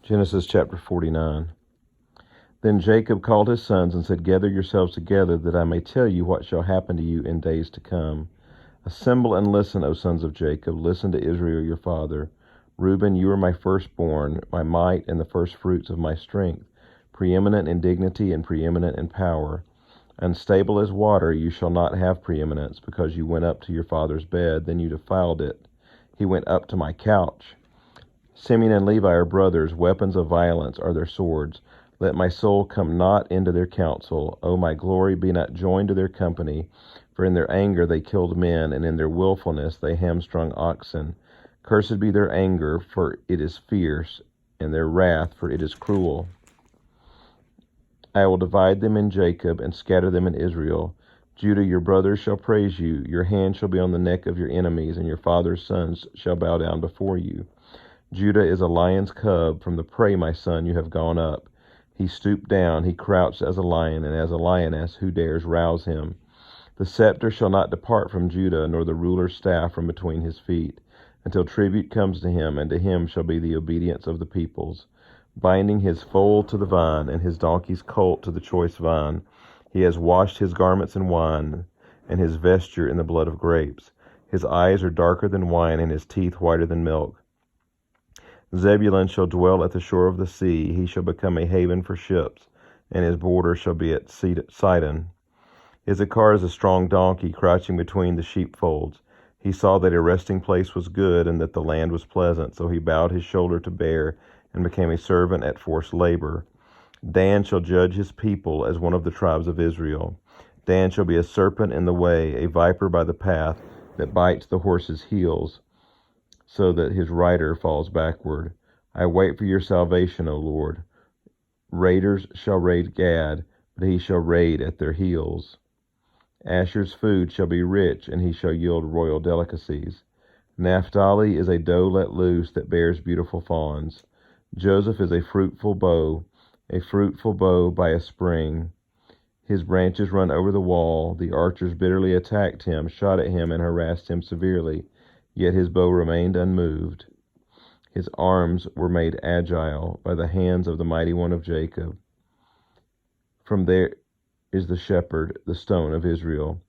Genesis chapter 49. Then Jacob called his sons and said, Gather yourselves together, that I may tell you what shall happen to you in days to come. Assemble and listen, O sons of Jacob. Listen to Israel your father. Reuben, you are my firstborn, my might, and the firstfruits of my strength, preeminent in dignity and preeminent in power. Unstable as water, you shall not have preeminence, because you went up to your father's bed, then you defiled it. He went up to my couch. Simeon and Levi are brothers, weapons of violence are their swords. Let my soul come not into their counsel. O my glory, be not joined to their company. For in their anger they killed men, and in their willfulness they hamstrung oxen. Cursed be their anger, for it is fierce, and their wrath, for it is cruel. I will divide them in Jacob, and scatter them in Israel. Judah, your brothers shall praise you. Your hand shall be on the neck of your enemies, and your father's sons shall bow down before you. Judah is a lion's cub. From the prey, my son, you have gone up. He stooped down, he crouched as a lion, and as a lioness, who dares rouse him? The scepter shall not depart from Judah, nor the ruler's staff from between his feet, until tribute comes to him, and to him shall be the obedience of the peoples. Binding his foal to the vine, and his donkey's colt to the choice vine, he has washed his garments in wine, and his vesture in the blood of grapes. His eyes are darker than wine, and his teeth whiter than milk. Zebulun shall dwell at the shore of the sea. He shall become a haven for ships, and his border shall be at Sidon. Issachar is a strong donkey, crouching between the sheepfolds. He saw that a resting place was good, and that the land was pleasant, so he bowed his shoulder to bear, and became a servant at forced labor. Dan shall judge his people as one of the tribes of Israel. Dan shall be a serpent in the way, a viper by the path, that bites the horse's heels, so that his rider falls backward. I wait for your salvation, O Lord. Raiders shall raid Gad, but he shall raid at their heels. Asher's food shall be rich, and he shall yield royal delicacies. Naphtali is a doe let loose that bears beautiful fawns. Joseph is a fruitful bow by a spring. His branches run over the wall. The archers bitterly attacked him, shot at him, and harassed him severely. Yet his bow remained unmoved. His arms were made agile by the hands of the mighty one of Jacob. From there is the shepherd, the stone of Israel.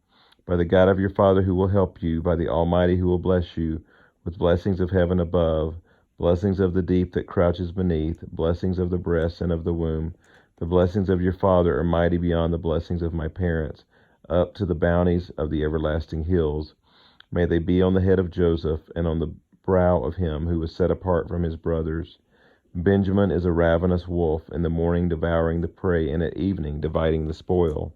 By the God of your father who will help you, by the Almighty who will bless you, with blessings of heaven above, blessings of the deep that crouches beneath, blessings of the breast and of the womb. The blessings of your father are mighty beyond the blessings of my parents, up to the bounties of the everlasting hills. May they be on the head of Joseph, and on the brow of him who was set apart from his brothers. Benjamin is a ravenous wolf, in the morning devouring the prey, and at evening dividing the spoil.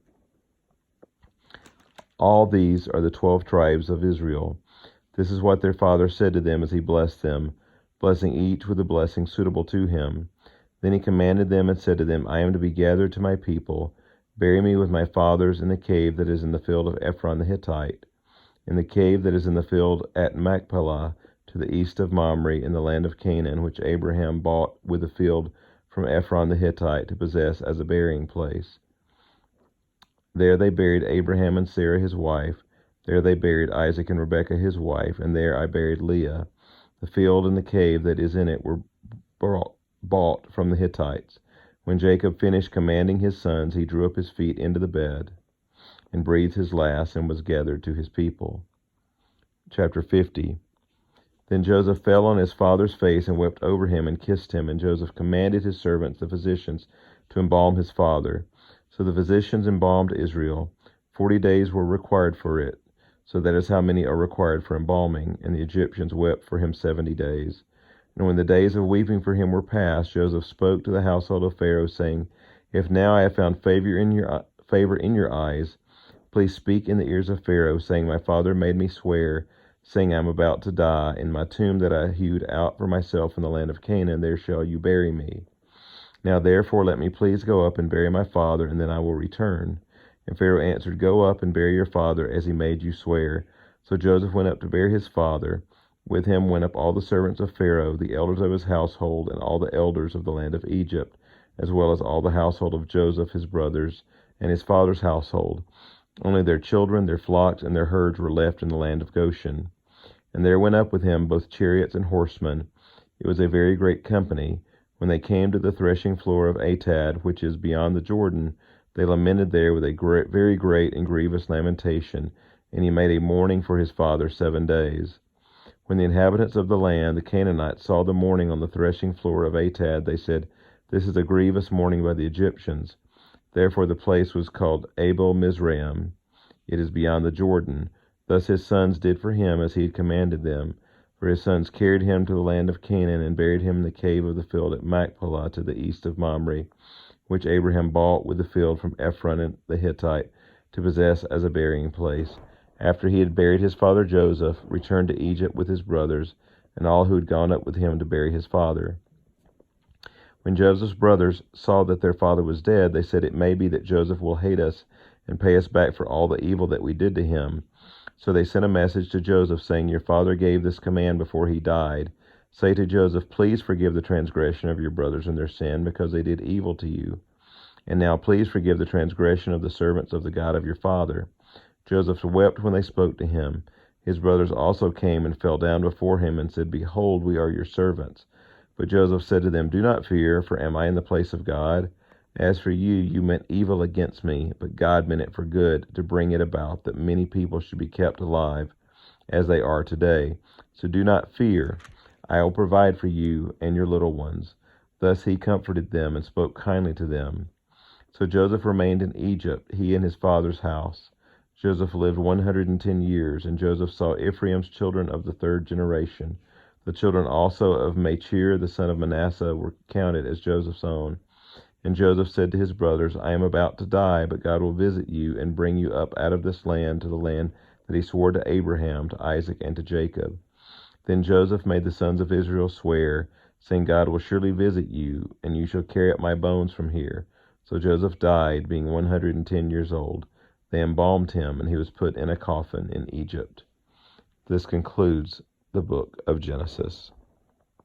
All these are the 12 tribes of Israel. This is what their father said to them as he blessed them, blessing each with a blessing suitable to him. Then he commanded them and said to them, I am to be gathered to my people. Bury me with my fathers in the cave that is in the field of Ephron the Hittite, in the cave that is in the field at Machpelah, to the east of Mamre, in the land of Canaan, which Abraham bought with a field from Ephron the Hittite to possess as a burying place. There they buried Abraham and Sarah his wife. There they buried Isaac and Rebekah his wife, and there I buried Leah. The field and the cave that is in it were bought from the Hittites. When Jacob finished commanding his sons, he drew up his feet into the bed, and breathed his last, and was gathered to his people. Chapter 50. Then Joseph fell on his father's face and wept over him and kissed him. And Joseph commanded his servants, the physicians, to embalm his father. So the physicians embalmed Israel. 40 days were required for it. So that is how many are required for embalming. And the Egyptians wept for him 70 days. And when the days of weeping for him were past, Joseph spoke to the household of Pharaoh, saying, If now I have found favor in your eyes, please speak in the ears of Pharaoh, saying, My father made me swear, saying, I am about to die. In my tomb that I hewed out for myself in the land of Canaan, there shall you bury me. Now therefore let me please go up and bury my father, and then I will return. And Pharaoh answered, Go up and bury your father, as he made you swear. So Joseph went up to bury his father. With him went up all the servants of Pharaoh, the elders of his household, and all the elders of the land of Egypt, as well as all the household of Joseph his brothers, and his father's household. Only their children, their flocks, and their herds were left in the land of Goshen. And there went up with him both chariots and horsemen. It was a very great company. When they came to the threshing floor of Atad, which is beyond the Jordan, they lamented there with a very great and grievous lamentation, and he made a mourning for his father 7 days. When the inhabitants of the land, the Canaanites, saw the mourning on the threshing floor of Atad, they said, This is a grievous mourning by the Egyptians. Therefore the place was called Abel Mizraim. It is beyond the Jordan. Thus his sons did for him as he had commanded them. For his sons carried him to the land of Canaan, and buried him in the cave of the field at Machpelah to the east of Mamre, which Abraham bought with the field from Ephron the Hittite, to possess as a burying place. After he had buried his father Joseph, returned to Egypt with his brothers, and all who had gone up with him to bury his father. When Joseph's brothers saw that their father was dead, they said, It may be that Joseph will hate us and pay us back for all the evil that we did to him. So they sent a message to Joseph, saying, Your father gave this command before he died. Say to Joseph, Please forgive the transgression of your brothers and their sin, because they did evil to you. And now please forgive the transgression of the servants of the God of your father. Joseph wept when they spoke to him. His brothers also came and fell down before him and said, Behold, we are your servants. But Joseph said to them, Do not fear, for am I in the place of God? As for you, you meant evil against me, but God meant it for good, to bring it about that many people should be kept alive, as they are today. So do not fear. I will provide for you and your little ones. Thus he comforted them and spoke kindly to them. So Joseph remained in Egypt, he and his father's house. Joseph lived 110 years, and Joseph saw Ephraim's children of the 3rd generation. The children also of Machir, the son of Manasseh, were counted as Joseph's own. And Joseph said to his brothers, I am about to die, but God will visit you and bring you up out of this land to the land that he swore to Abraham, to Isaac, and to Jacob. Then Joseph made the sons of Israel swear, saying, God will surely visit you, and you shall carry up my bones from here. So Joseph died, being 110 years old. They embalmed him, and he was put in a coffin in Egypt. This concludes the book of Genesis.